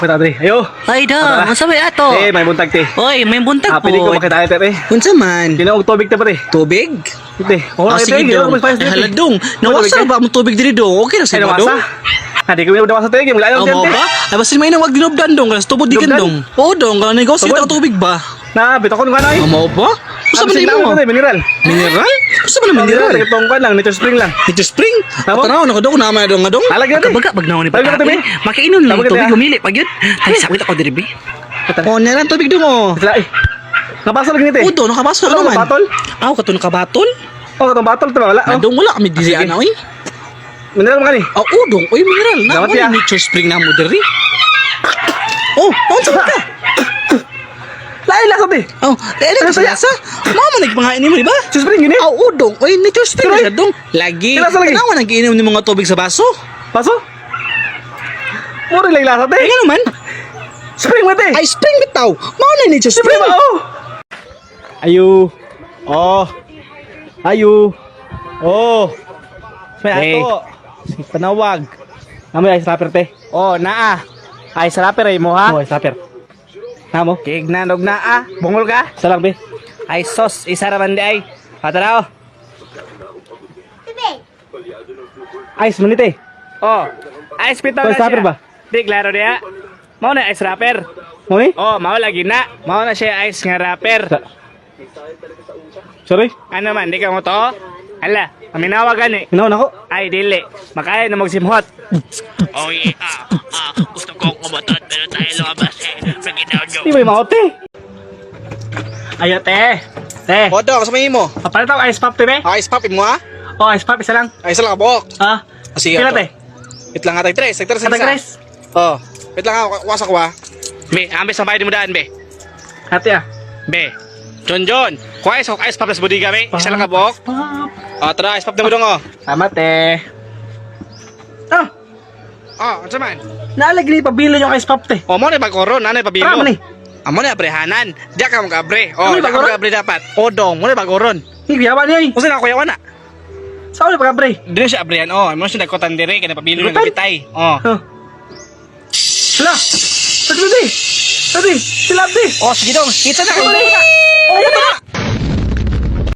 Kita dre. Ayo. Ay da, unsa may ato? May buntag te. Oy, may buntag po. Pili ko makita te. Unsa man? Kinaog tubig te pare. Tubig? Te. Oh, Sige dong. Haladong. Nawasa ba ang tubig diri dong? Okay na sa Ay dong. nawasa. Di ko nawasa te. Wala Oh, yung mo te. ba? Ay basin may nang wag dinobdan dong, kasi tubod di Dinobdan? dong. Oo dong, kana negosyo ta tubig ba? Na, bitaw ko nga na eh. Mo ba? Unsa man mo? Mineral. Mineral? Unsa man mineral? Itong kan lang, nature spring lang. Ito spring. Tama? Tanaw na ko dong na may dong nga dong. Halag na te. Baga pag naon ni Baga pata. kami. Makainon lang Baga tubig kami. humili pag yun. Ay sakit ako diri be. Oh, naran tubig dong oh. Sila eh. Napasa lagi ni te. Udo, nakabasa Ano, naman. batol? Aw, kato nakabatol. Oh, katong batol te ba wala. Oh. Nadong wala kami diri Sige. ana oy. Mineral mo kani. Aw, udong, oy mineral na. Dapat Wala ya. nature spring na mo diri. Oh, unsa ka? Lain lang te. Oh, dili ka Ano sa. Mama nagpangain nimo di ba? Nature spring yun eh. Aw, udong, oy nature spring Tuloy. na dong. Lagi. Ilasa lagi. Tanawan ang giinom ni mga tubig sa baso. Paso. Mura lang lasa te. Ay nga naman. Spring mo te. Ay spring bitaw. Mao na nature Spring spring. ba oh. Ayu. Oh. Ayu. Oh. May ato. Panawag. Namoy ice wrapper te. Oh, naa. Ay, sa rapper ay mo ha? Oh, ice wrapper. Namo. Kignanog naa. Bungol ka? Salang be. Ay, sos. Isa raman di ay. Patarao. Ice mo ni te. Oh. Ice pitaw Oh, na ice wrapper siya. ba? Di, klaro diya. Mao na ice rapper. Mo ni? Oh, mao lagi na. Mao na siya ice nga rapper. Sorry. Ano man, di ka mo to? Hala, aminawagan eh. Hinaw nako. Ay, dili. Makaya na magsimhot. Oh, yeah. Gusto kong kumatot pero tayo lumabas eh. Paginaw nyo. Di ba yung maote? Ayo, te. Te. Oh, dong, sa may imo. Papalit ako ice pop, te, be? Ice pop mo ha? Oh, ice pop, isa lang. Ay isa lang ka buhok. Ah, Sige. pila, ato. te? Wait lang nga tayo, tres. Tres, Kata Chris. Oh, wait lang nga, wasak ko ha. Be, ambes ang bayad mo daan, be. Hati ah. Be. John. Kuha ice pop sa budiga, be. Isa lang ka buhok. Oh, tara, ice pop na mo dong, oh. Tama te. Ah, Oh, ano man? naalagli pabilo yung ice pop te. Oh, mo na bagoro, nanay pabilo. Tara man eh. Amo na abrehanan. Diya ka mag-abre. Oh, Ano yung diya ka bagoron? mag-abre dapat. Oh, dong, mo na bagoron. Hindi yawa niya eh. Kung saan ako yawan na? Saan ulit pagkabre? Di na siya abrehan. Oh, mo siya nagkotan dire kaya pabilo ng Lutan? gabitay. Oh. Oh. Hala. Sagli. Sagli. Sila te. Oh, sige dong. Kita na. Ano ba? Oh,